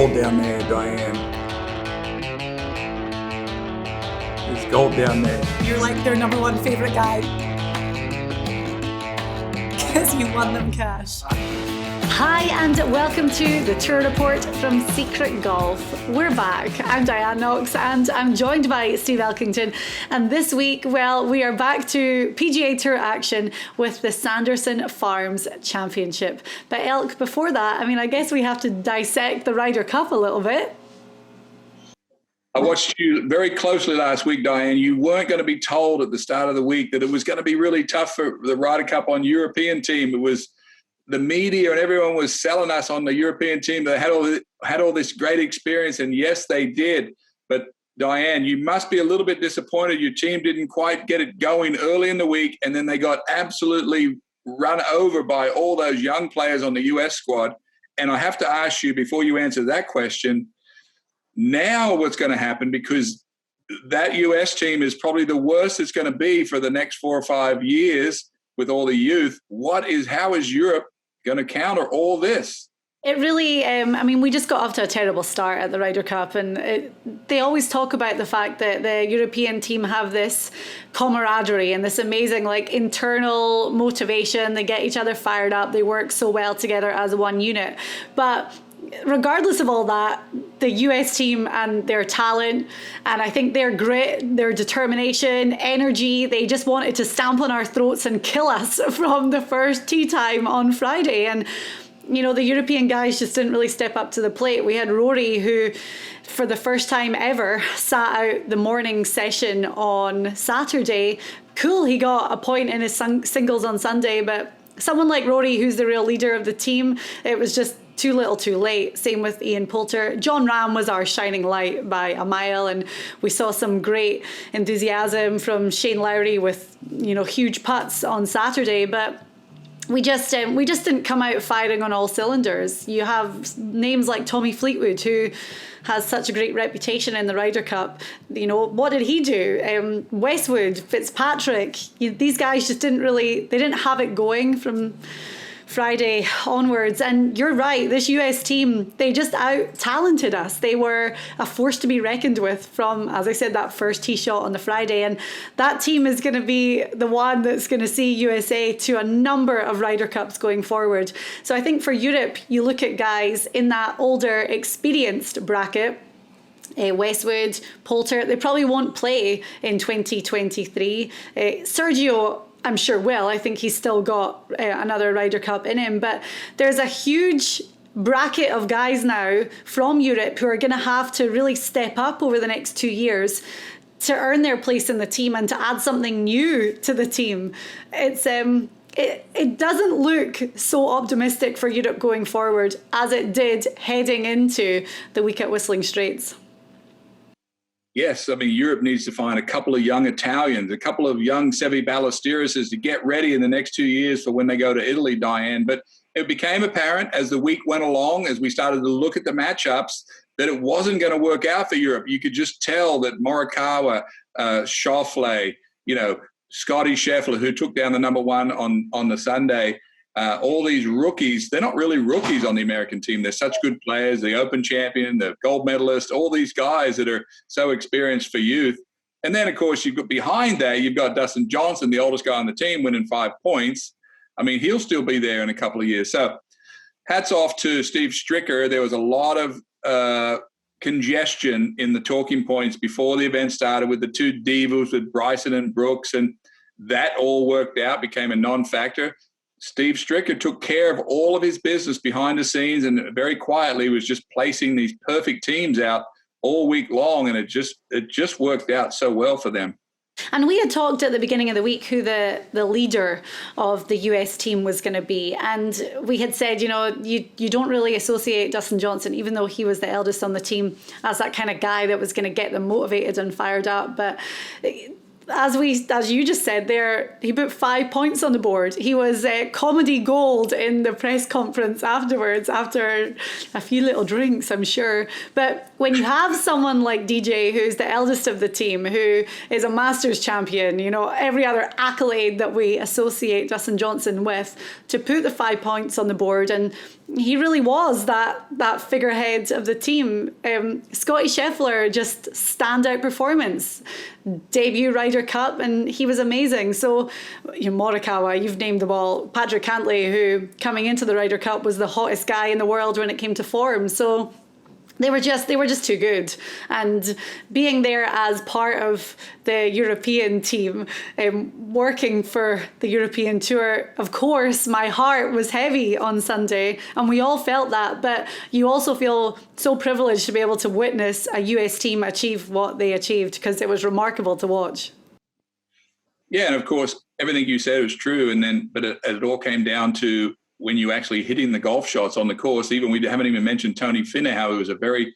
gold down there, Diane. There's gold down there. You're like their number one favorite guy. Because you won them cash. Hi and welcome to the Tour Report from Secret Golf. We're back. I'm Diane Knox and I'm joined by Steve Elkington. And this week, well, we are back to PGA Tour action with the Sanderson Farms Championship. But Elk, before that, I guess we have to dissect the Ryder Cup a little bit. I watched you very closely last week, Diane. You weren't going to be told at the start of the week that it was going to be really tough for the Ryder Cup on European team. It was the media and everyone was selling us on the European team. They had all this great experience, and yes, they did. But Diane, you must be a little bit disappointed. Your team didn't quite get it going early in the week, and then they got absolutely run over by all those young players on the U.S. squad. And I have to ask you, before you answer that question, now what's going to happen, because that U.S. team is probably the worst it's going to be for the next 4 or 5 years with all the youth. How is Europe going to counter all this? It really, we just got off to a terrible start at the Ryder Cup, and they always talk about the fact that the European team have this camaraderie and this amazing internal motivation. They get each other fired up. They work so well together as one unit. But regardless of all that, the US team and their talent, and I think their grit, their determination, energy, they just wanted to stamp on our throats and kill us from the first tee time on Friday. And the European guys just didn't really step up to the plate. We had Rory, who for the first time ever sat out the morning session on Saturday. Cool, he got a point in his singles on Sunday, but someone like Rory, who's the real leader of the team, it was just too little too late. Same with Ian Poulter. John Ram was our shining light by a mile, and we saw some great enthusiasm from Shane Lowry with huge putts on Saturday, but we just didn't come out firing on all cylinders. You have names like Tommy Fleetwood, who has such a great reputation in the Ryder Cup. What did he do? Westwood, Fitzpatrick, these guys just didn't have it going from Friday onwards. And you're right, this US team, they just out-talented us. They were a force to be reckoned with from, as I said, that first tee shot on the Friday. And that team is going to be the one that's going to see USA to a number of Ryder Cups going forward. So I think for Europe, you look at guys in that older, experienced bracket, Westwood, Poulter, they probably won't play in 2023. Sergio, I'm sure will. I think he's still got another Ryder Cup in him. But there's a huge bracket of guys now from Europe who are going to have to really step up over the next 2 years to earn their place in the team and to add something new to the team. It's it doesn't look so optimistic for Europe going forward as it did heading into the week at Whistling Straits. Yes, Europe needs to find a couple of young Italians, a couple of young Sevi Ballesteros to get ready in the next 2 years for when they go to Italy, Diane. But it became apparent as the week went along, as we started to look at the matchups, that it wasn't going to work out for Europe. You could just tell that Morikawa, Schauffele, Scotty Scheffler, who took down the number one on the Sunday, all these rookies, they're not really rookies on the American team. They're such good players, the Open champion, the gold medalist, all these guys that are so experienced for youth. And then, of course, you've got behind that, you've got Dustin Johnson, the oldest guy on the team, winning 5 points. He'll still be there in a couple of years. So hats off to Steve Stricker. There was a lot of congestion in the talking points before the event started with the two divas, with Bryson and Brooks, and that all worked out, became a non-factor. Steve Stricker took care of all of his business behind the scenes and very quietly was just placing these perfect teams out all week long, and it just worked out so well for them. And we had talked at the beginning of the week who the leader of the US team was going to be. And we had said, you don't really associate Dustin Johnson, even though he was the eldest on the team, as that kind of guy that was going to get them motivated and fired up. But as you just said there, he put 5 points on the board. He was comedy gold in the press conference afterwards, after a few little drinks, I'm sure. But when you have someone like DJ, who's the eldest of the team, who is a Masters champion, every other accolade that we associate Dustin Johnson with, to put the 5 points on the board, and he really was that figurehead of the team. Scotty Scheffler, just standout performance. Debut Ryder Cup, and he was amazing. So, Morikawa, you've named them all. Patrick Cantley, who coming into the Ryder Cup was the hottest guy in the world when it came to form. So they were just too good. And being there as part of the European team, working for the European Tour, of course, my heart was heavy on Sunday, and we all felt that. But you also feel so privileged to be able to witness a US team achieve what they achieved, because it was remarkable to watch. Yeah, and of course, everything you said was true. But it all came down to when you actually hitting the golf shots on the course. Even we haven't even mentioned Tony Finau, how he was a very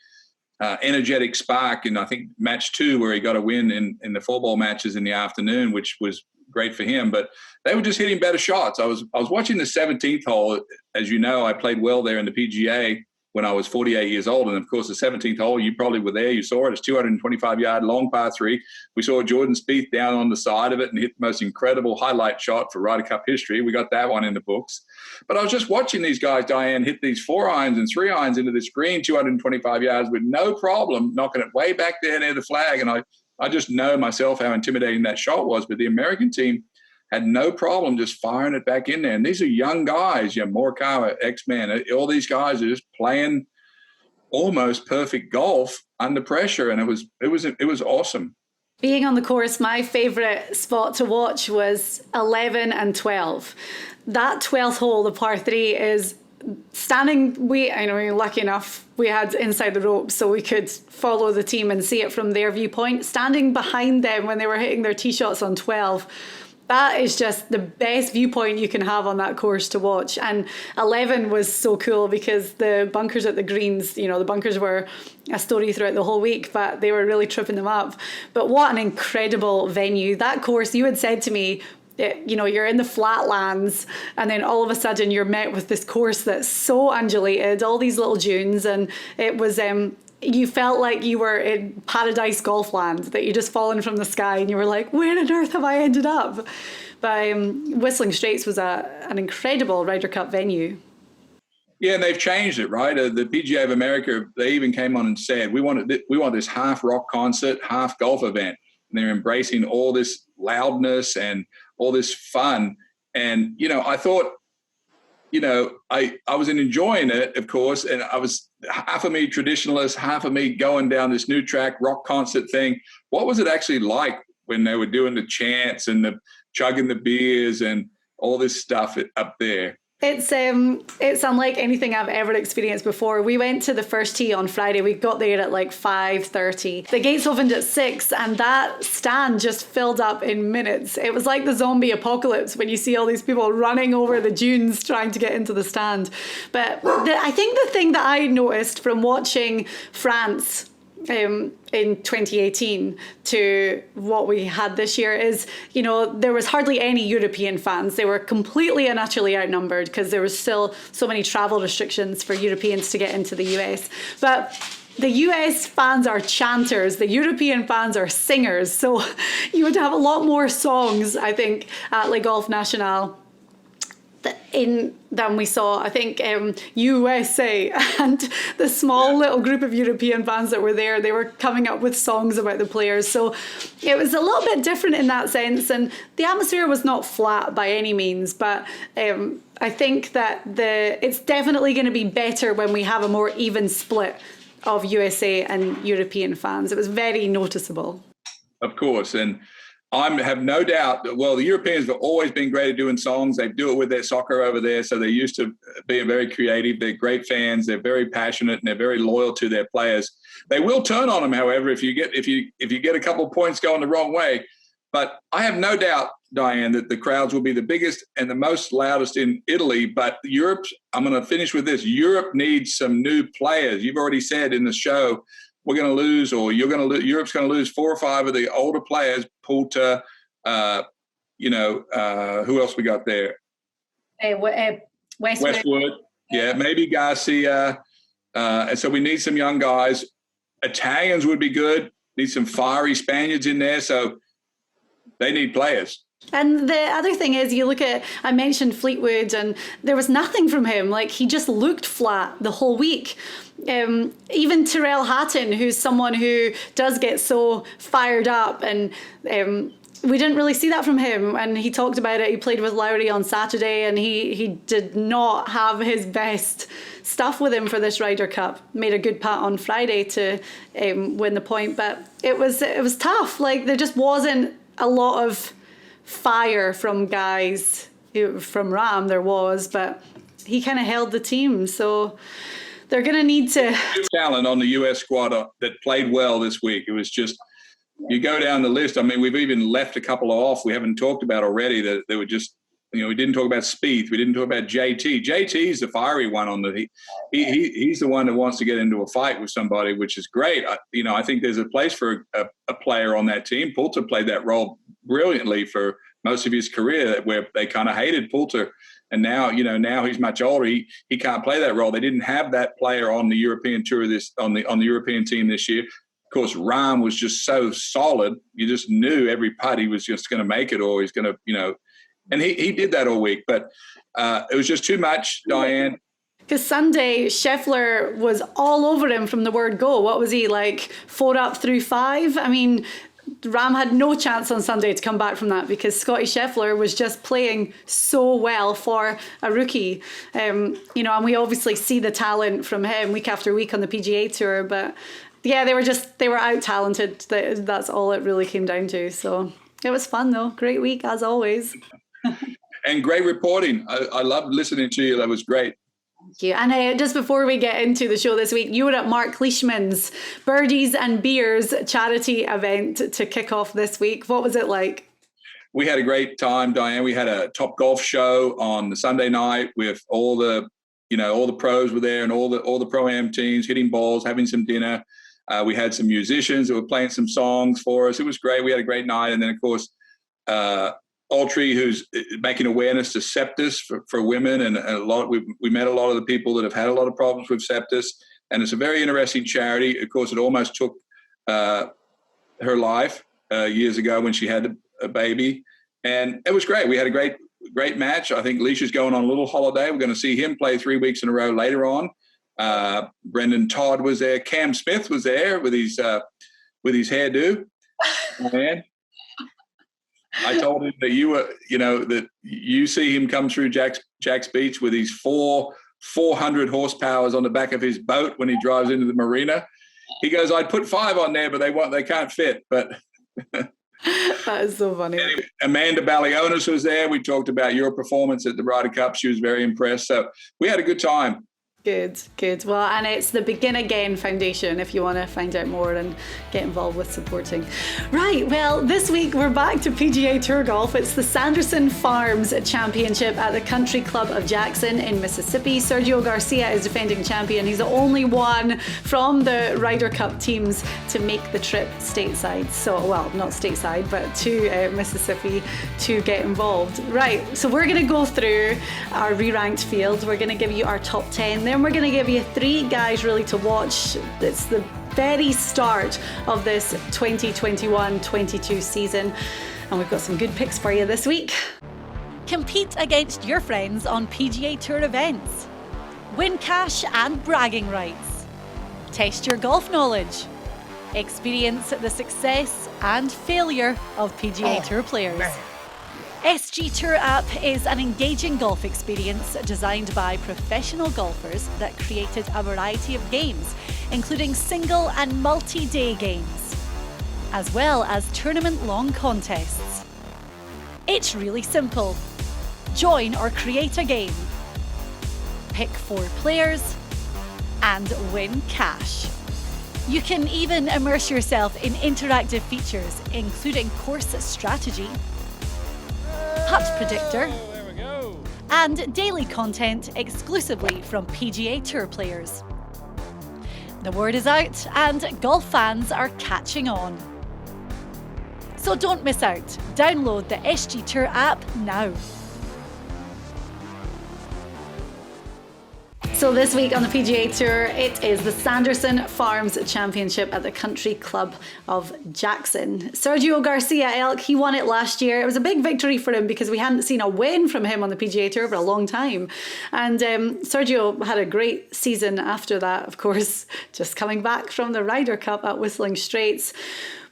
energetic spark in, I think, match 2, where he got a win in the 4-ball matches in the afternoon, which was great for him. But they were just hitting better shots. I was watching the 17th hole. As you know, I played well there in the PGA when I was 48 years old. And of course, the 17th hole, you probably were there. You saw it. It's 225-yard long par 3. We saw Jordan Spieth down on the side of it and hit the most incredible highlight shot for Ryder Cup history. We got that one in the books. But I was just watching these guys, Diane, hit these 4-irons and 3-irons into this green, 225 yards with no problem, knocking it way back there near the flag. And I just know myself how intimidating that shot was. But the American team had no problem just firing it back in there. And these are young guys, Morikawa, X-Man, all these guys are just playing almost perfect golf under pressure. And it was awesome. Being on the course, my favourite spot to watch was 11 and 12. That 12th hole, the par 3, is standing. Lucky enough, we had inside the ropes, so we could follow the team and see it from their viewpoint. Standing behind them when they were hitting their tee shots on 12, that is just the best viewpoint you can have on that course to watch. And 11 was so cool because the bunkers at the greens, the bunkers were a story throughout the whole week, but they were really tripping them up. But what an incredible venue. That course, you had said to me, you're in the flatlands, and then all of a sudden you're met with this course that's so undulated, all these little dunes, and it was you felt like you were in paradise golf land, that you just fallen from the sky, and you were like, where on earth have I ended up? But Whistling Straits was an incredible Ryder Cup venue. Yeah, and they've changed it, right? The PGA of America, they even came on and said, we want this half rock concert, half golf event. And they're embracing all this loudness and all this fun. And, I thought, I was enjoying it, of course, and I was half of me traditionalist, half of me going down this new track rock concert thing. What was it actually like when they were doing the chants and the chugging the beers and all this stuff up there? It's unlike anything I've ever experienced before. We went to the first tee on Friday. We got there at like 5:30. The gates opened at 6, and that stand just filled up in minutes. It was like the zombie apocalypse when you see all these people running over the dunes trying to get into the stand. But I think the thing that I noticed from watching France in 2018 to what we had this year is, there was hardly any European fans. They were completely and utterly outnumbered because there was still so many travel restrictions for Europeans to get into the US. But the US fans are chanters, the European fans are singers. So you would have a lot more songs, I think, at Le Golf National than we saw, I think, USA, and the small little group of European fans that were there, they were coming up with songs about the players. So it was a little bit different in that sense, and the atmosphere was not flat by any means, but I think that it's definitely going to be better when we have a more even split of USA and European fans. It was very noticeable. Of course, and I have no doubt that, the Europeans have always been great at doing songs. They do it with their soccer over there, so they're used to being very creative. They're great fans. They're very passionate, and they're very loyal to their players. They will turn on them, however, if you get a couple of points going the wrong way. But I have no doubt, Diane, that the crowds will be the biggest and the most loudest in Italy. But Europe, I'm going to finish with this. Europe needs some new players. You've already said in the show, we're going to lose, or Europe's going to lose 4 or 5 of the older players. Poulter, who else we got there? Westwood. Yeah, maybe Garcia. And so we need some young guys. Italians would be good. Need some fiery Spaniards in there. So they need players. And the other thing is, you look at, I mentioned Fleetwood, and there was nothing from him. Like, he just looked flat the whole week. Even Tyrrell Hatton, who's someone who does get so fired up, and we didn't really see that from him. And he talked about it. He played with Lowry on Saturday, and he did not have his best stuff with him for this Ryder Cup. Made a good putt on Friday to win the point, but it was tough. Like, there just wasn't a lot of fire from guys. From Rahm there was, but he kind of held the team, so they're going to need to talent on the US squad that played well this week. It was just, you go down the list. I mean, we've even left a couple off we haven't talked about already, that they were just, we didn't talk about Spieth, we didn't talk about JT. JT's the fiery one on the he's the one that wants to get into a fight with somebody, which is great. I think there's a place for a player on that team. Poulter played that role brilliantly for most of his career, where they kind of hated Poulter, and now he's much older. He can't play that role. They didn't have that player on the European tour on the European team this year. Of course, Rahm was just so solid. You just knew every putt he was just going to make it, or he's going to, and he did that all week. But it was just too much, Diane. Because Sunday, Scheffler was all over him from the word go. What was he, like 4 up through 5? I mean, Rahm had no chance on Sunday to come back from that, because Scottie Scheffler was just playing so well for a rookie. And we obviously see the talent from him week after week on the PGA Tour. But yeah, they were out-talented. That's all it really came down to. So it was fun, though. Great week, as always. And great reporting. I loved listening to you. That was great. Thank you. And just before we get into the show this week, you were at Mark Leishman's Birdies and Beers charity event to kick off this week. What was it like? We had a great time, Diane. We had a Top Golf show on the Sunday night with all the pros were there, and all the Pro-Am teams hitting balls, having some dinner. We had some musicians that were playing some songs for us. It was great. We had a great night. And then, of course, Altry, who's making awareness to sepsis for women, and we met a lot of the people that have had a lot of problems with sepsis, and it's a very interesting charity. Of course, it almost took her life years ago when she had a baby, and it was great. We had a great match. I think Leisha's going on a little holiday. We're going to see him play 3 weeks in a row later on. Brendan Todd was there. Cam Smith was there with his hairdo. Man. I told him that that you see him come through Jack's Beach with his 400 horsepowers on the back of his boat when he drives into the marina. He goes, I'd put 5 on there, but they can't fit. But that is so funny. Anyway, Amanda Balionis was there. We talked about your performance at the Ryder Cup. She was very impressed. So we had a good time. Good. Well, and it's the Begin Again Foundation if you want to find out more and get involved with supporting. Right, well, this week we're back to PGA Tour golf. It's the Sanderson Farms Championship at the Country Club of Jackson in Mississippi. Sergio Garcia is defending champion. He's the only one from the Ryder Cup teams to make the trip stateside. So, well, not stateside, but to Mississippi to get involved. Right, so we're going to go through our re-ranked field. We're going to give you our top 10. Then we're going to give you 3 guys really to watch. It's the very start of this 2021-22 season, and we've got some good picks for you this week. Compete against your friends on PGA Tour events. Win cash and bragging rights. Test your golf knowledge. Experience the success and failure of PGA Tour players. Man. SG Tour app is an engaging golf experience designed by professional golfers that created a variety of games, including single and multi-day games, as well as tournament-long contests. It's really simple. Join or create a game, pick 4 players, and win cash. You can even immerse yourself in interactive features, including course strategy, putt predictor, and daily content exclusively from PGA Tour players. The word is out and golf fans are catching on. So don't miss out. Download the SG Tour app now. So this week on the PGA Tour, it is the Sanderson Farms Championship at the Country Club of Jackson. Sergio Garcia, Elk, he won it last year. It was a big victory for him because we hadn't seen a win from him on the PGA Tour for a long time. And Sergio had a great season after that, of course, just coming back from the Ryder Cup at Whistling Straits.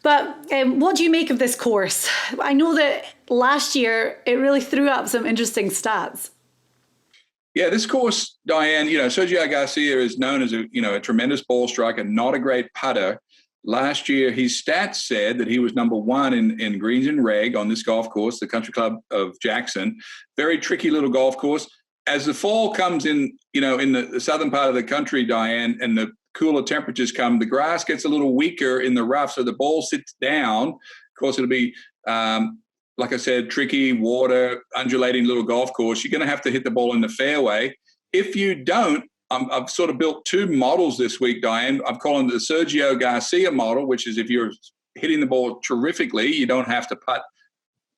But what do you make of this course? I know that last year it really threw up some interesting stats. Yeah, this course, Diane, Sergio Garcia is known as a tremendous ball striker, not a great putter. Last year, his stats said that he was number one in greens and reg on this golf course, the Country Club of Jackson. Very tricky little golf course. As the fall comes in, in the southern part of the country, Diane, and the cooler temperatures come, the grass gets a little weaker in the rough, so the ball sits down. Of course, it'll be like I said, tricky, water, undulating little golf course. You're going to have to hit the ball in the fairway. If you don't, I've sort of built two models this week, Diane. I'm calling it the Sergio Garcia model, which is if you're hitting the ball terrifically, you don't have to putt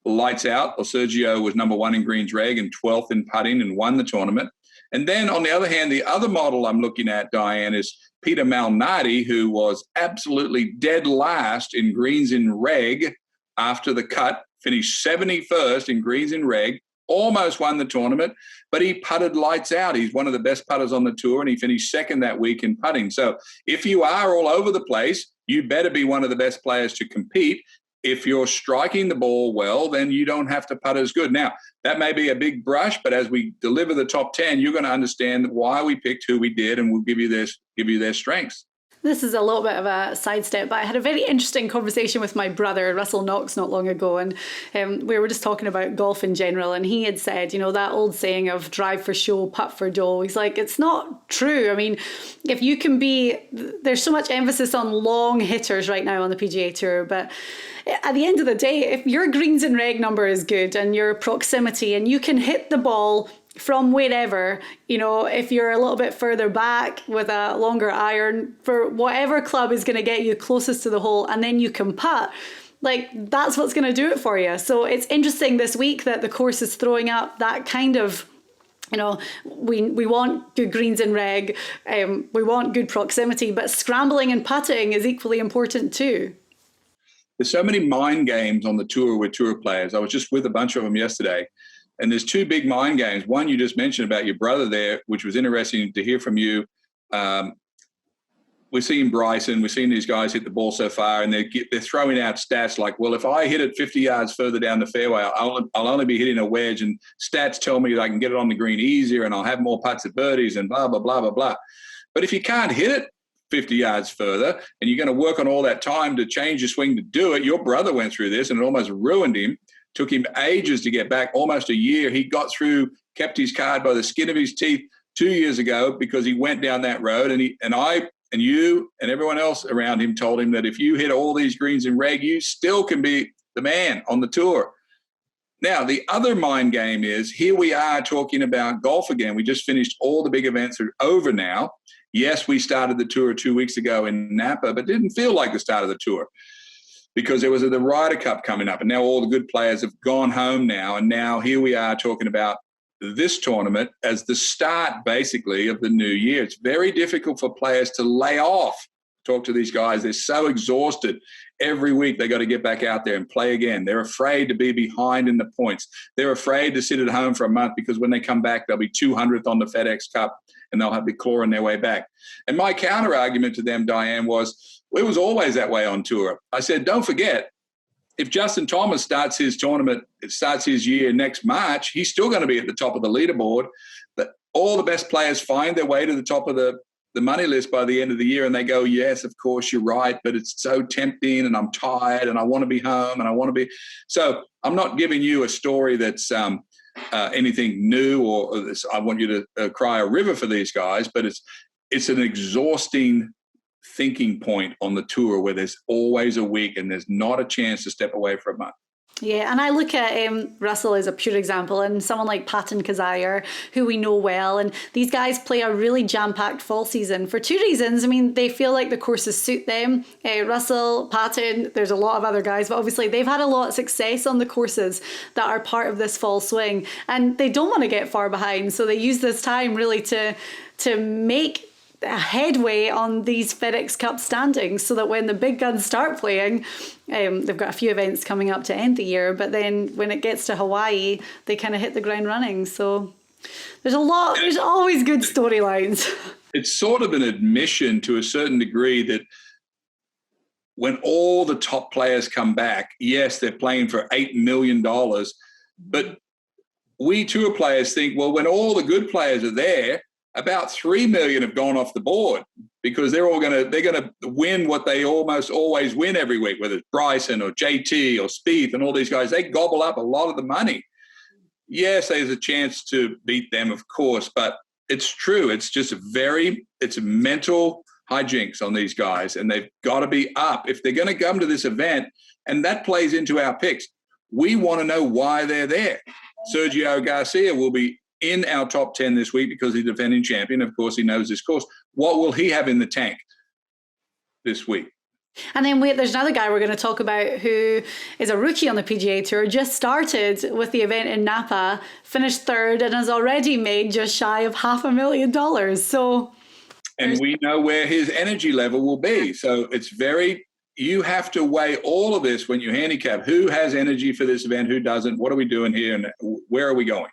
lights out. Or Sergio was number one in greens reg and 12th in putting and won the tournament. And then on the other hand, the other model I'm looking at, Diane, is Peter Malnati, who was absolutely dead last in greens in reg after the cut. Finished 71st in greens and reg, almost won the tournament, but he putted lights out. He's one of the best putters on the tour, and he finished second that week in putting. So if you are all over the place, you better be one of the best players to compete. If you're striking the ball well, then you don't have to putt as good. Now, that may be a big brush, but as we deliver the top 10, you're going to understand why we picked who we did, and we'll give you their strengths. This is a little bit of a sidestep, but I had a very interesting conversation with my brother, Russell Knox, not long ago, and we were just talking about golf in general, and he had said, that old saying of drive for show, putt for dough. He's like, it's not true. I mean, if you can there's so much emphasis on long hitters right now on the PGA Tour, but at the end of the day, if your greens and reg number is good and your proximity and you can hit the ball from wherever, if you're a little bit further back with a longer iron for whatever club is going to get you closest to the hole, and then you can putt, that's what's going to do it for you. So it's interesting this week that the course is throwing up that kind of, we want good greens and reg, we want good proximity, but scrambling and putting is equally important too. There's so many mind games on the tour with tour players. I was just with a bunch of them yesterday. And there's two big mind games. One you just mentioned about your brother there, which was interesting to hear from you. We're seeing Bryson, we're seeing these guys hit the ball so far, and they're throwing out stats like, well, if I hit it 50 yards further down the fairway, I'll only be hitting a wedge, and stats tell me that I can get it on the green easier and I'll have more putts at birdies and blah, blah, blah, blah, blah. But if you can't hit it 50 yards further and you're going to work on all that time to change your swing to do it, your brother went through this and it almost ruined him. Took him ages to get back, almost a year. He got through, kept his card by the skin of his teeth 2 years ago because he went down that road. And I and you and everyone else around him told him that if you hit all these greens in reg, you still can be the man on the tour. Now, the other mind game is here we are talking about golf again. We just finished, all the big events are over now. Yes, we started the tour 2 weeks ago in Napa, but didn't feel like the start of the tour, because there was the Ryder Cup coming up, and now all the good players have gone home now, and now here we are talking about this tournament as the start, basically, of the new year. It's very difficult for players to lay off. Talk to these guys. They're so exhausted. Every week they got to get back out there and play again. They're afraid to be behind in the points. They're afraid to sit at home for a month because when they come back, they'll be 200th on the FedEx Cup, and they'll have to be clawing their way back. And my counter argument to them, Diane, was, it was always that way on tour. I said, don't forget, if Justin Thomas starts his year next March, he's still going to be at the top of the leaderboard. But all the best players find their way to the top of the money list by the end of the year, and they go, yes, of course, you're right, but it's so tempting, and I'm tired, and I want to be home, and I want to be. So I'm not giving you a story that's anything new, or I want you to cry a river for these guys, but it's an exhausting thinking point on the tour where there's always a week and there's not a chance to step away for a month. Yeah, and I look at Russell as a pure example, and someone like Patton Cazaire, who we know well, and these guys play a really jam-packed fall season for two reasons. I mean, they feel like the courses suit them. Russell, Patton, there's a lot of other guys, but obviously they've had a lot of success on the courses that are part of this fall swing, and they don't want to get far behind, so they use this time really to make a headway on these FedEx Cup standings so that when the big guns start playing, they've got a few events coming up to end the year, but then when it gets to Hawaii, they kind of hit the ground running. So there's always good storylines. It's sort of an admission to a certain degree that when all the top players come back, yes, they're playing for $8 million, but we tour players think, well, when all the good players are there, about $3 million have gone off the board because they're going to win what they almost always win every week, whether it's Bryson or JT or Spieth and all these guys. They gobble up a lot of the money. Yes, there's a chance to beat them, of course, but it's true. It's just it's a mental hijinks on these guys, and they've got to be up if they're going to come to this event. And that plays into our picks. We want to know why they're there. Sergio Garcia will be in our top 10 this week because he's defending champion. Of course, he knows this course. What will he have in the tank this week? And then there's another guy we're going to talk about who is a rookie on the PGA Tour, just started with the event in Napa, finished third, and has already made just shy of $500,000. So, and we know where his energy level will be. So you have to weigh all of this when you handicap. Who has energy for this event? Who doesn't? What are we doing here? And where are we going?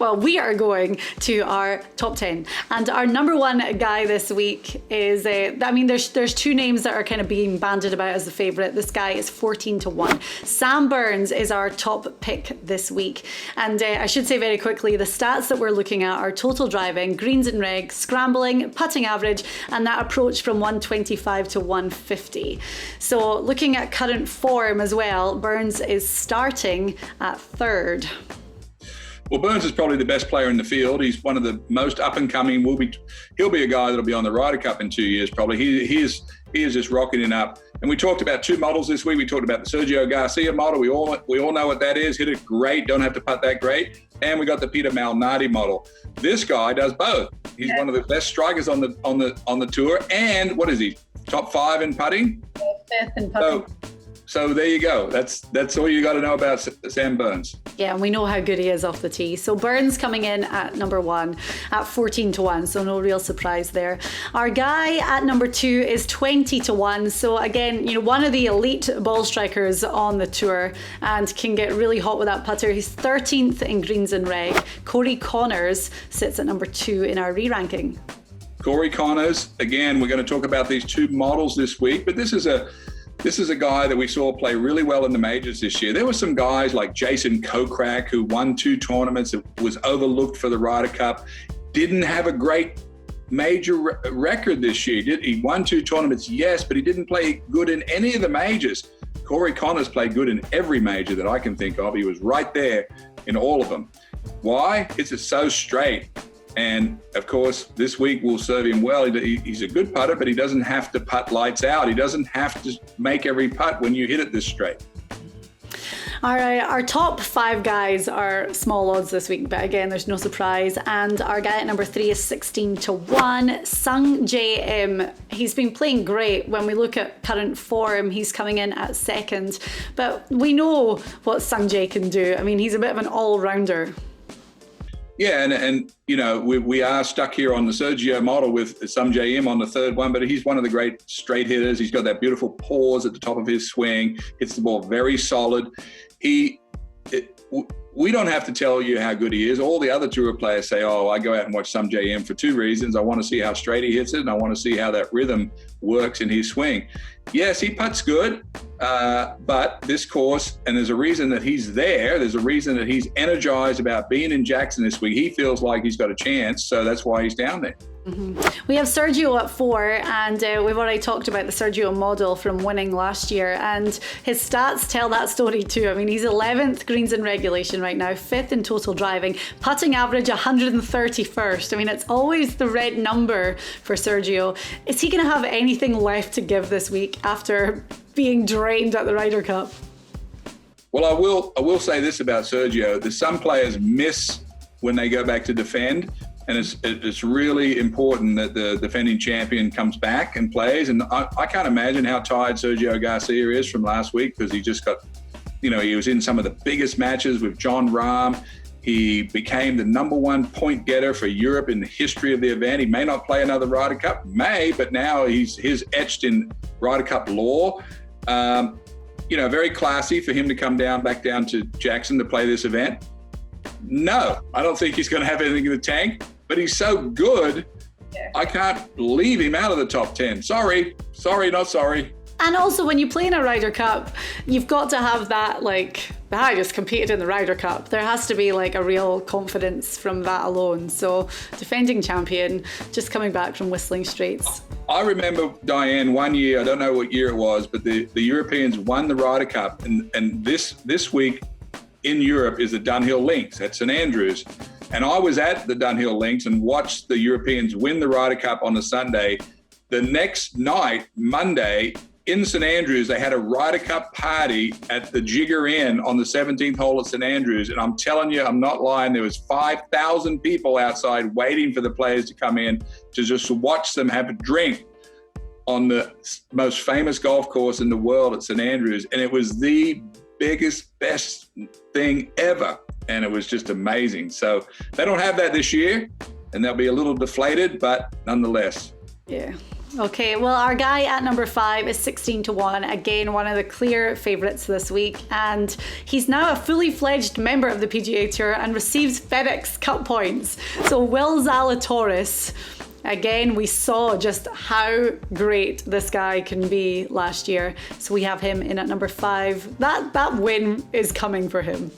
Well, we are going to our top 10, and our number one guy this week is there's two names that are kind of being bandied about as the favorite. This guy is 14-1. Sam Burns is our top pick this week, and I should say very quickly, the stats that we're looking at are total driving, greens and reg, scrambling, putting average, and that approach from 125 to 150. So looking at current form as well, Burns is starting at third. Well, Burns is probably the best player in the field. He's one of the most up and coming. He'll be a guy that'll be on the Ryder Cup in 2 years probably. He is just rocketing up. And we talked about two models this week. We talked about the Sergio Garcia model. We all know what that is. Hit it great. Don't have to putt that great. And we got the Peter Malnati model. This guy does both. He's one of the best strikers on the tour. And what is he? Top 5 in putting? Fifth in putting. So there you go. That's all you got to know about Sam Burns. Yeah, and we know how good he is off the tee. So Burns coming in at number one at 14-1, so no real surprise there. Our guy at number 2 is 20-1. So again, one of the elite ball strikers on the tour and can get really hot with that putter. He's 13th in greens and reg. Corey Connors sits at number 2 in our re-ranking. Corey Connors, again, we're going to talk about these two models this week, but this is a guy that we saw play really well in the majors this year. There were some guys like Jason Kokrak who won 2 tournaments, was overlooked for the Ryder Cup, didn't have a great major record this year. He won 2 tournaments, yes, but he didn't play good in any of the majors. Corey Connors played good in every major that I can think of. He was right there in all of them. Why? It's just so straight. And of course, this week will serve him well. He's a good putter, but he doesn't have to putt lights out. He doesn't have to make every putt when you hit it this straight. All right, our top 5 guys are small odds this week, but again, there's no surprise. And our guy at number 3 is 16-1. Sung Jae Im. He's been playing great. When we look at current form, he's coming in at second. But we know what Sung Jae can do. I mean, he's a bit of an all-rounder. Yeah, and we are stuck here on the Sergio model with Sung Jae Im on the third one, but he's one of the great straight hitters. He's got that beautiful pause at the top of his swing, hits the ball very solid. We don't have to tell you how good he is. All the other tour players say, I go out and watch Sung Jae Im for 2 reasons. I want to see how straight he hits it, and I want to see how that rhythm works in his swing. Yes, he putts good, but this course, and there's a reason that he's there. There's a reason that he's energized about being in Jackson this week. He feels like he's got a chance, so that's why he's down there. Mm-hmm. We have Sergio at 4, and we've already talked about the Sergio model from winning last year, and his stats tell that story too. I mean, he's 11th greens in regulation right now, 5th in total driving, putting average 131st. I mean, it's always the red number for Sergio. Is he going to have anything left to give this week after being drained at the Ryder Cup? Well, I will say this about Sergio. There's some players miss when they go back to defend, and it's really important that the defending champion comes back and plays. And I can't imagine how tired Sergio Garcia is from last week, because he just got, he was in some of the biggest matches with John Rahm. He became the number 1 point getter for Europe in the history of the event. He may not play another Ryder Cup, but now he's etched in Ryder Cup lore. Very classy for him to come back down to Jackson to play this event. No, I don't think he's going to have anything in the tank, but he's so good, I can't leave him out of the top 10. Sorry, not sorry. And also, when you play in a Ryder Cup, you've got to have that, I just competed in the Ryder Cup. There has to be a real confidence from that alone. So, defending champion, just coming back from Whistling Straits. I remember, Diane, one year, I don't know what year it was, but the Europeans won the Ryder Cup. And this week in Europe is the Dunhill Links at St Andrews. And I was at the Dunhill Links and watched the Europeans win the Ryder Cup on a Sunday. The next night, Monday, in St Andrews, they had a Ryder Cup party at the Jigger Inn on the 17th hole at St Andrews. And I'm telling you, I'm not lying, there was 5,000 people outside waiting for the players to come in to just watch them have a drink on the most famous golf course in the world at St Andrews. And it was the biggest, best thing ever. And it was just amazing. So they don't have that this year, and they'll be a little deflated, but nonetheless. Yeah. Okay, well, our guy at number 5 is 16-1. Again, one of the clear favourites this week. And he's now a fully fledged member of the PGA Tour and receives FedEx Cup points. So Will Zalatoris, again, we saw just how great this guy can be last year. So we have him in at number 5. That win is coming for him.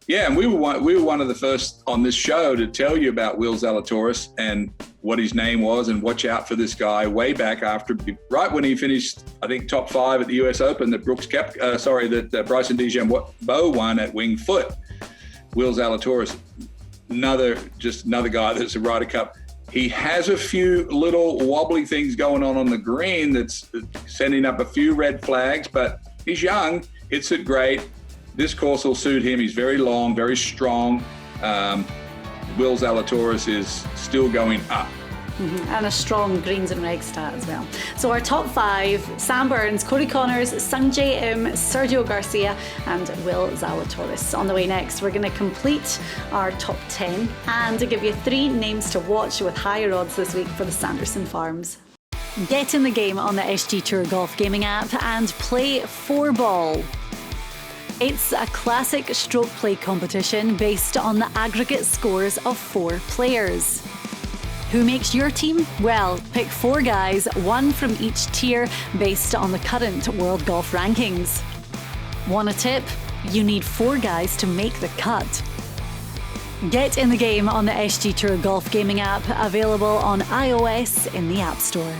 Yeah, and we were one of the first on this show to tell you about Will Zalatoris and what his name was, and watch out for this guy way back right when he finished, I think, top 5 at the US Open that Bryson DeChambeau won at Winged Foot. Will Zalatoris, another guy that's a Ryder Cup. He has a few little wobbly things going on the green that's sending up a few red flags, but he's young, hits it great. This course will suit him. He's very long, very strong. Will Zalatoris is still going up. Mm-hmm. And a strong greens and reg stat as well. So our top 5, Sam Burns, Corey Connors, Sungjae Im, Sergio Garcia and Will Zalatoris. On the way next, we're going to complete our top 10 and to give you 3 names to watch with higher odds this week for the Sanderson Farms. Get in the game on the SG Tour Golf Gaming app and play 4-ball. It's a classic stroke play competition based on the aggregate scores of 4 players. Who makes your team? Well, pick 4 guys, 1 from each tier based on the current world golf rankings. Want a tip? You need 4 guys to make the cut. Get in the game on the SG Tour Golf Gaming app, available on iOS in the App Store.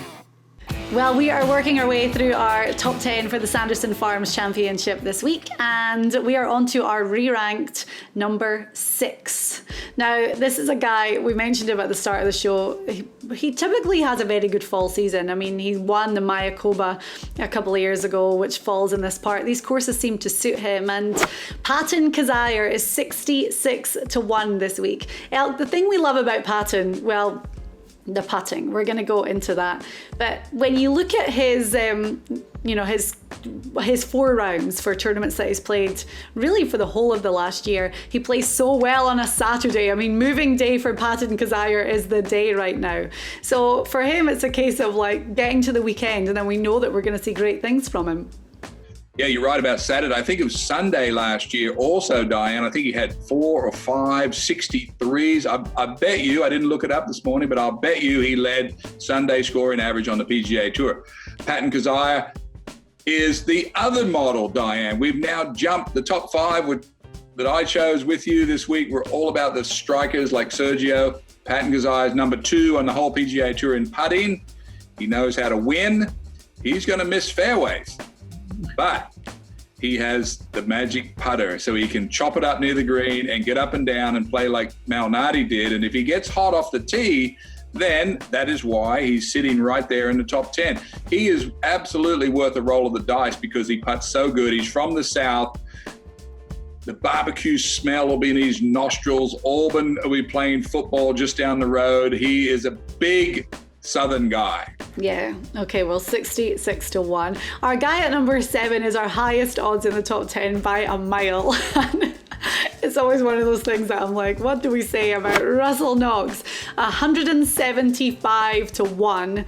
Well, we are working our way through our top 10 for the Sanderson Farms Championship this week, and we are on to our re-ranked number 6. Now, this is a guy, we mentioned him at the start of the show, he typically has a very good fall season. I mean, he won the Mayakoba a couple of years ago, which falls in this part. These courses seem to suit him, and Patton Cazaire is 66-1 this week. Elk, the thing we love about Patton, well, the putting, we're going to go into that, but when you look at his his 4 rounds for tournaments that he's played really for the whole of the last year, he plays so well on a Saturday. I mean, moving day for Patton Cazaire is the day right now. So for him, it's a case of getting to the weekend, and then we know that we're going to see great things from him. Yeah, you're right about Saturday. I think it was Sunday last year also, Diane. I think he had 4 or 5 63s. I bet you, I didn't look it up this morning, but I'll bet you he led Sunday scoring average on the PGA Tour. Patton Cazaire is the other model, Diane. We've now jumped the top 5 that I chose with you this week. We're all about the strikers like Sergio. Patton Cazaire is number 2 on the whole PGA Tour in putting. He knows how to win. He's going to miss fairways. But he has the magic putter, so he can chop it up near the green and get up and down and play like Malnati did. And if he gets hot off the tee, then that is why he's sitting right there in the top 10. He is absolutely worth a roll of the dice because he putts so good. He's from the South. The barbecue smell will be in his nostrils. Auburn will be playing football just down the road. He is a big Southern guy. Yeah. Okay. Well, 66-1. Our guy at number 7 is our highest odds in the top 10 by a mile. It's always one of those things that I'm like, what do we say about Russell Knox? 175-1.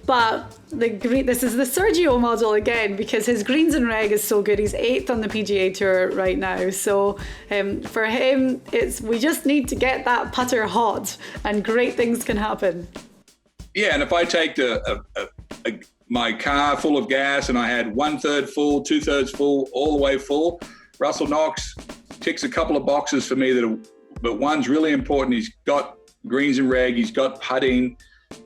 But this is the Sergio model again, because his greens and reg is so good. He's 8th on the PGA Tour right now. So for him, we just need to get that putter hot and great things can happen. Yeah, and if I take my car full of gas and I had 1/3 full, 2/3 full, all the way full, Russell Knox ticks a couple of boxes for me but one's really important. He's got greens and reg, he's got putting,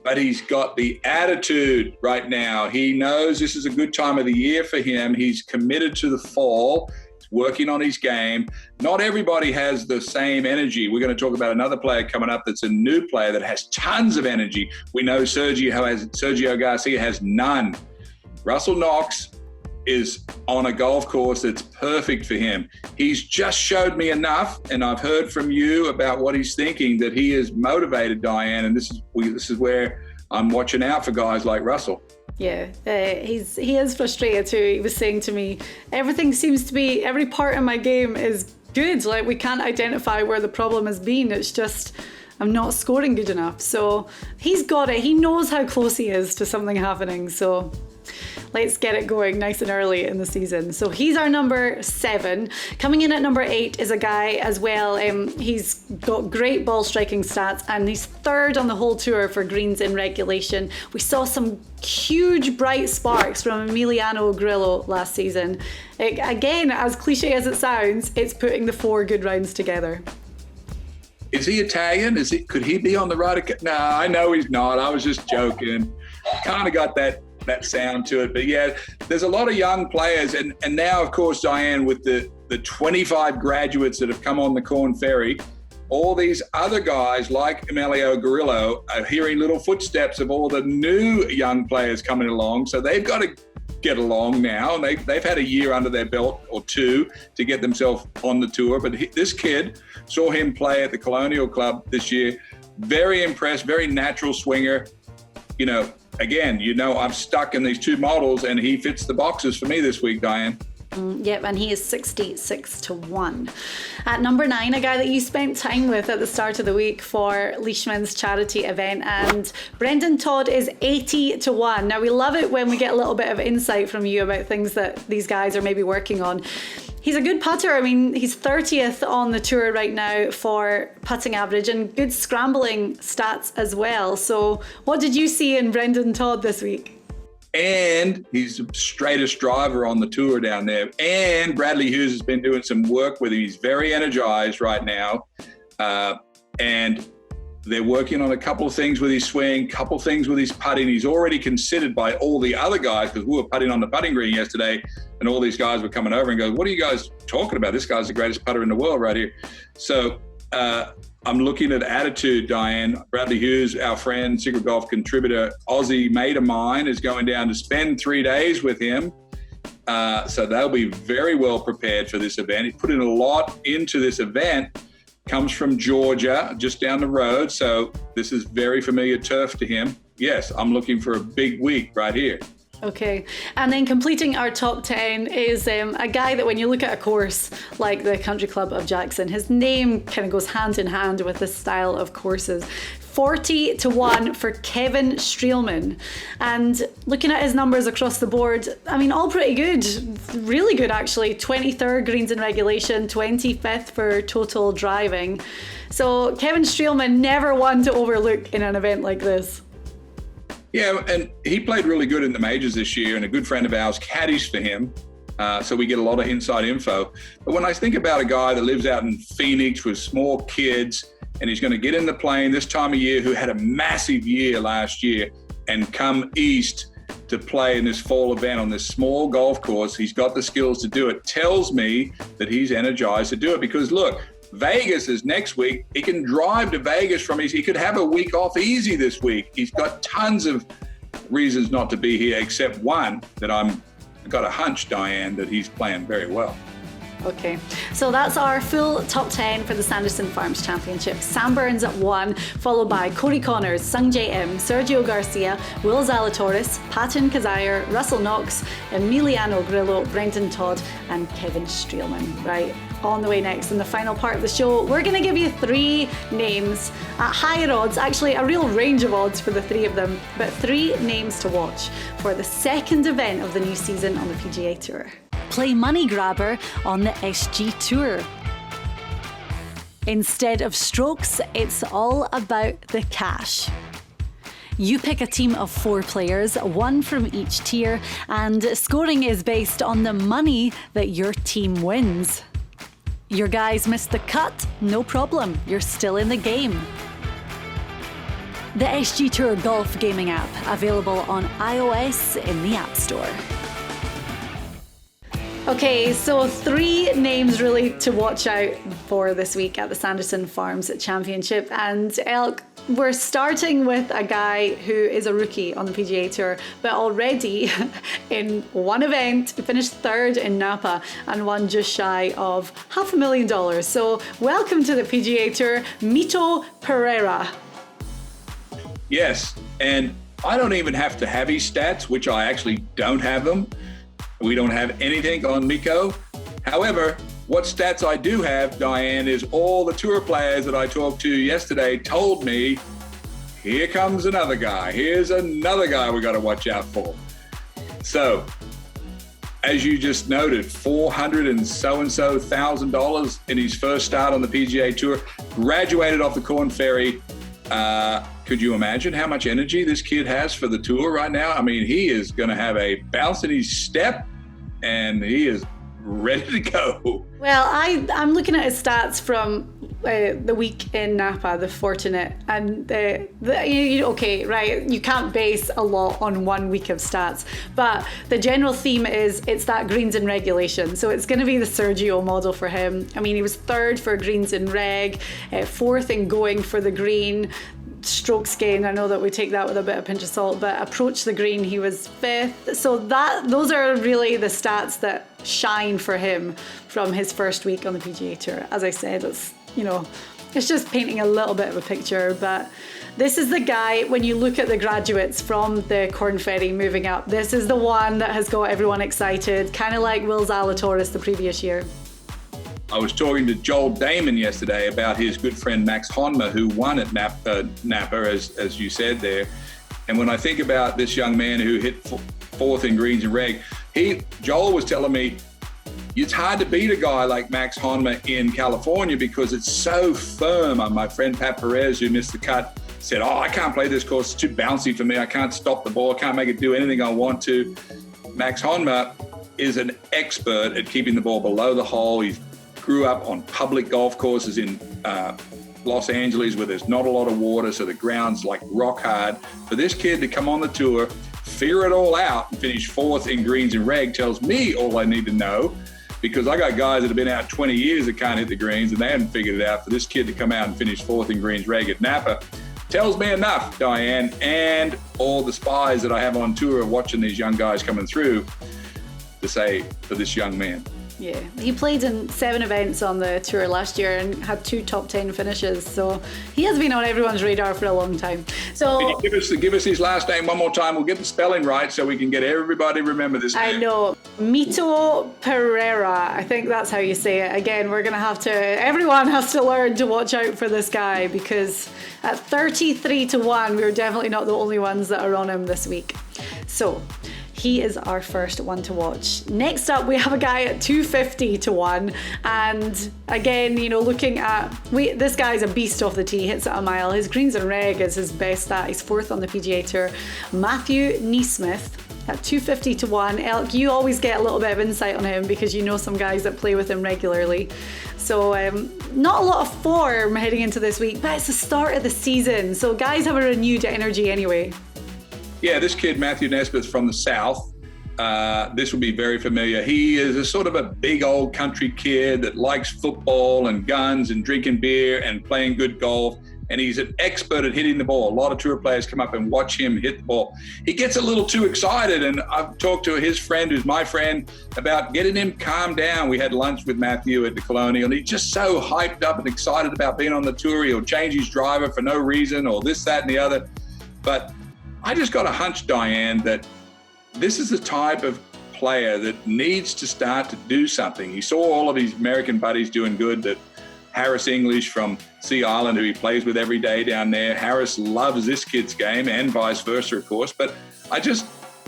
but he's got the attitude right now. He knows this is a good time of the year for him. He's committed to the fall. He's working on his game. Not everybody has the same energy. We're going to talk about another player coming up that's a new player that has tons of energy. We know Sergio Garcia has none. Russell Knox is on a golf course that's perfect for him. He's just showed me enough, and I've heard from you about what he's thinking, that he is motivated, Diane, and this is where I'm watching out for guys like Russell. Yeah, he is frustrated too. He was saying to me, everything seems to be, every part of my game is good. Like, we can't identify where the problem has been. It's just, I'm not scoring good enough. So he's got it. He knows how close he is to something happening. So let's get it going nice and early in the season. So he's our number 7. Coming in at number 8 is a guy as well. He's got great ball striking stats and he's 3rd on the whole tour for greens in regulation. We saw some huge bright sparks from Emiliano Grillo last season. Again, as cliche as it sounds, it's putting the 4 good rounds together. Is he Italian? Could he be on the Ryder Cup? No, I know he's not. I was just joking. Kind of got that sound to it. But yeah, there's a lot of young players. And now, of course, Diane, with the 25 graduates that have come on the Corn Ferry, all these other guys like Emilio Grillo are hearing little footsteps of all the new young players coming along. So they've got to get along now. And they've had a year under their belt or 2 to get themselves on the tour. But this kid, saw him play at the Colonial Club this year. Very impressed, very natural swinger. Again, I'm stuck in these 2 models and he fits the boxes for me this week, Diane. Yep, and he is 66-1. At number 9, a guy that you spent time with at the start of the week for Leishman's charity event, and Brendan Todd is 80-1. Now, we love it when we get a little bit of insight from you about things that these guys are maybe working on. He's a good putter. I mean, he's 30th on the tour right now for putting average and good scrambling stats as well. So what did you see in Brendan Todd this week? And he's the straightest driver on the tour down there. And Bradley Hughes has been doing some work with him. He's very energized right now. And they're working on a couple of things with his swing, couple of things with his putting. He's already considered by all the other guys, because we were putting on the putting green yesterday and all these guys were coming over and go, what are you guys talking about? This guy's the greatest putter in the world right here. So I'm looking at attitude, Diane. Bradley Hughes, our friend, Secret Golf contributor, Aussie mate of mine, is going down to spend 3 days with him. So they'll be very well prepared for this event. He put in a lot into this event. Comes from Georgia, just down the road. So this is very familiar turf to him. Yes, I'm looking for a big week right here. Okay, and then completing our top 10 is a guy that when you look at a course like the Country Club of Jackson, his name kind of goes hand in hand with this style of courses. 40-1 for Kevin Streelman. And looking at his numbers across the board, I mean, all pretty good. Really good, actually. 23rd greens in regulation, 25th for total driving. So Kevin Streelman, never one to overlook in an event like this. Yeah, and he played really good in the majors this year, and a good friend of ours caddies for him. So we get a lot of inside info. But when I think about a guy that lives out in Phoenix with small kids, and he's going to get in the plane this time of year, who had a massive year last year, and come east to play in this fall event on this small golf course, he's got the skills to do it, tells me that he's energized to do it. Because look, Vegas is next week. He can drive to Vegas he could have a week off easy this week. He's got tons of reasons not to be here, except one that I've got a hunch, Diane, that he's playing very well. Okay, so that's our full top 10 for the Sanderson Farms Championship. Sam Burns at 1, followed by Corey Connors, Sung J M, Sergio Garcia, Will Zalatoris, Patton Cazaire, Russell Knox, Emiliano Grillo, Brendan Todd, and Kevin Streelman. Right, on the way next in the final part of the show, we're going to give you 3 names at higher odds, actually a real range of odds for the 3 of them, but 3 names to watch for the second event of the new season on the PGA Tour. Play money grabber on the SG Tour. Instead of strokes, it's all about the cash. You pick a team of 4 players, 1 from each tier, and scoring is based on the money that your team wins. Your guys missed the cut? No problem, you're still in the game. The SG Tour Golf Gaming app, available on iOS in the App Store. Okay, so 3 names really to watch out for this week at the Sanderson Farms Championship. And Elk, we're starting with a guy who is a rookie on the PGA Tour, but already in one event, he finished 3rd in Napa and won just shy of $500,000. So welcome to the PGA Tour, Mito Pereira. Yes, and I don't even have to have his stats, which I actually don't have them. We don't have anything on Miko. However, what stats I do have, Diane, is all the tour players that I talked to yesterday told me, here comes another guy. Here's another guy we got to watch out for. So, as you just noted, $400 and so thousand in his first start on the PGA Tour. Graduated off the Korn Ferry. Could you imagine how much energy this kid has for the tour right now? I mean, he is going to have a bounce in his step, and he is ready to go. Well, I'm looking at his stats from the week in Napa, the Fortinet, and okay, right, you can't base a lot on 1 week of stats, but the general theme is it's that greens and regulation, so it's going to be the Sergio model for him. I mean, he was 3rd for greens and reg, 4th in going for the green. Strokes gain, I know that we take that with a bit of pinch of salt, but approach the green, he was 5th. So those are really the stats that shine for him from his first week on the PGA Tour. As I said, it's just painting a little bit of a picture, but this is the guy, when you look at the graduates from the Korn Ferry moving up, this is the one that has got everyone excited, kind of like Will Zalatoris the previous year. I was talking to Joel Damon yesterday about his good friend Max Honma, who won at Napa, as you said there. And when I think about this young man who hit 4th in greens and reg, Joel was telling me it's hard to beat a guy like Max Honma in California because it's so firm. My friend Pat Perez, who missed the cut, said, I can't play this course. It's too bouncy for me. I can't stop the ball. I can't make it do anything I want to. Max Honma is an expert at keeping the ball below the hole. He grew up on public golf courses in Los Angeles where there's not a lot of water, so the ground's like rock hard. For this kid to come on the tour, figure it all out, and finish 4th in greens and reg tells me all I need to know, because I got guys that have been out 20 years that can't hit the greens and they haven't figured it out. For this kid to come out and finish 4th in greens reg at Napa tells me enough, Diane, and all the spies that I have on tour watching these young guys coming through to say for this young man. Yeah, he played in 7 events on the tour last year and had 2 top 10 finishes, so he has been on everyone's radar for a long time. So can you give us his last name one more time? We'll get the spelling right so we can get everybody remember this name. I know, Mito Pereira, I think that's how you say it. Again, everyone has to learn to watch out for this guy, because at 33-1, we're definitely not the only ones that are on him this week. So he is our first one to watch. Next up, we have a guy at 250-1. And again, looking at, this guy's a beast off the tee, hits it a mile. His greens and reg is his best stat. He's 4th on the PGA Tour. Matthew Nesmith at 250-1. Elk, you always get a little bit of insight on him because you know some guys that play with him regularly. So not a lot of form heading into this week, but it's the start of the season. So guys have a renewed energy anyway. Yeah, this kid, Matthew Nesbitt, from the South, this will be very familiar. He is a sort of a big old country kid that likes football and guns and drinking beer and playing good golf. And he's an expert at hitting the ball. A lot of tour players come up and watch him hit the ball. He gets a little too excited, and I've talked to his friend, who's my friend, about getting him calmed down. We had lunch with Matthew at the Colonial, and he's just so hyped up and excited about being on the tour. He'll change his driver for no reason, or this, that, and the other. But I just got a hunch, Diane, that this is the type of player that needs to start to do something. He saw all of his American buddies doing good, that Harris English from Sea Island, who he plays with every day down there. Harris loves this kid's game, and vice versa, of course. But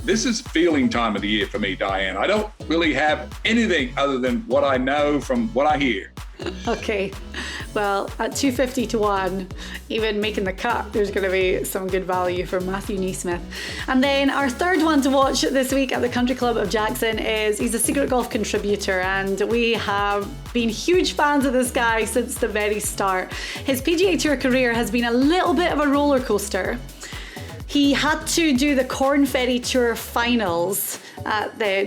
this is feeling time of the year for me, Diane. I don't really have anything other than what I know from what I hear. Okay. Well, at 250 to 1, even making the cut, there's going to be some good value for Matthew Nesmith. And then our third one to watch this week at the Country Club of Jackson he's a Secret Golf contributor, and we have been huge fans of this guy since the very start. His PGA Tour career has been a little bit of a roller coaster. He had to do the Corn Ferry Tour finals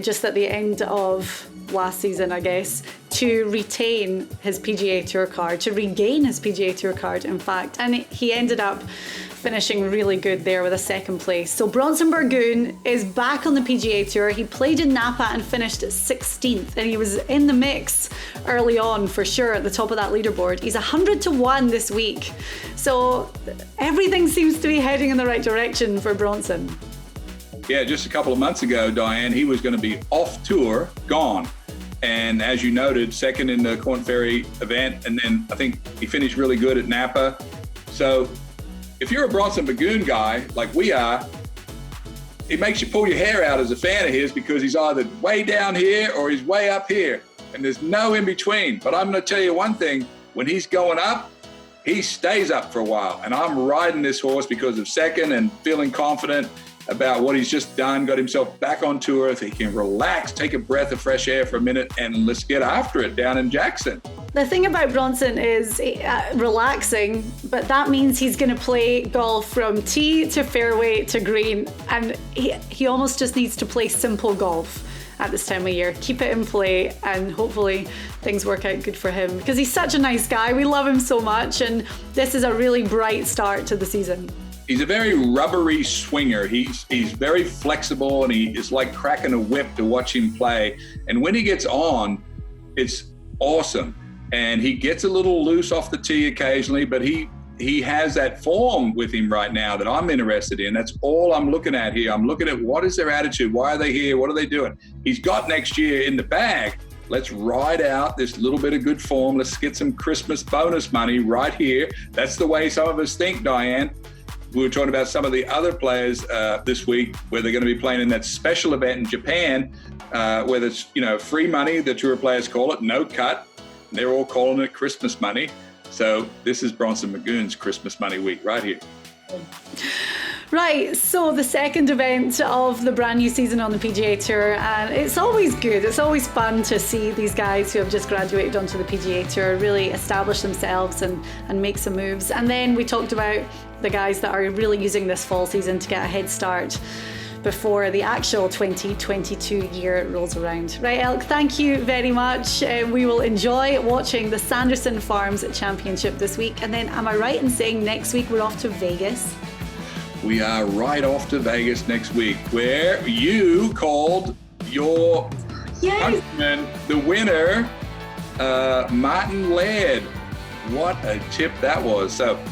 just at the end of last season, I guess, to retain his PGA Tour card, to regain his PGA Tour card, in fact. And he ended up finishing really good there with a second place. So Bronson Burgoon is back on the PGA Tour. He played in Napa and finished 16th, and he was in the mix early on for sure at the top of that leaderboard. He's 100 to 1 this week. So everything seems to be heading in the right direction for Bronson. Yeah, just a couple of months ago, Diane, he was going to be off tour, gone. And as you noted, second in the Corn Ferry event, and then I think he finished really good at Napa. So if you're a Bronson Burgoon guy like we are, it makes you pull your hair out as a fan of his, because he's either way down here or he's way up here, and there's no in between. But I'm going to tell you one thing, when he's going up, he stays up for a while. And I'm riding this horse because of second and feeling confident about what he's just done, got himself back on tour. If he can relax, take a breath of fresh air for a minute, and let's get after it down in Jackson. The thing about Bronson is relaxing, but that means he's going to play golf from tee to fairway to green, and he almost just needs to play simple golf at this time of year. Keep it in play, and hopefully things work out good for him, because he's such a nice guy. We love him so much, and this is a really bright start to the season. He's a very rubbery swinger. He's very flexible, and he is like cracking a whip to watch him play. And when he gets on, it's awesome. And he gets a little loose off the tee occasionally, but he has that form with him right now that I'm interested in. That's all I'm looking at here. I'm looking at what is their attitude? Why are they here? What are they doing? He's got next year in the bag. Let's ride out this little bit of good form. Let's get some Christmas bonus money right here. That's the way some of us think, Diane. We were talking about some of the other players this week, where they're going to be playing in that special event in Japan, where there's free money. The tour players call it no cut. They're all calling it Christmas money. So this is Bronson Burgoon's Christmas money week right here. Right, so the second event of the brand new season on the PGA Tour, and it's always good, it's always fun to see these guys who have just graduated onto the PGA Tour really establish themselves and make some moves. And then we talked about the guys that are really using this fall season to get a head start before the actual 2022 year rolls around. Right, Elk, thank you very much. We will enjoy watching the Sanderson Farms Championship this week. And then, am I right in saying next week we're off to Vegas? We are right off to Vegas next week, where you called your countryman the winner, Martin Laird. What a tip that was. So,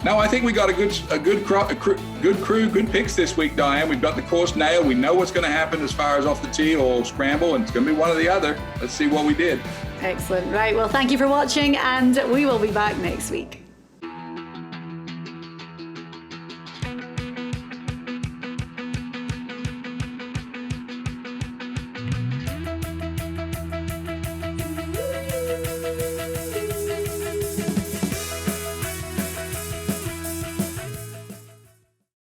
no, I think we got a good crew, good picks this week, Diane. We've got the course nailed. We know what's going to happen as far as off the tee or scramble, and it's going to be one or the other. Let's see what we did. Excellent. Right, well, thank you for watching, and we will be back next week.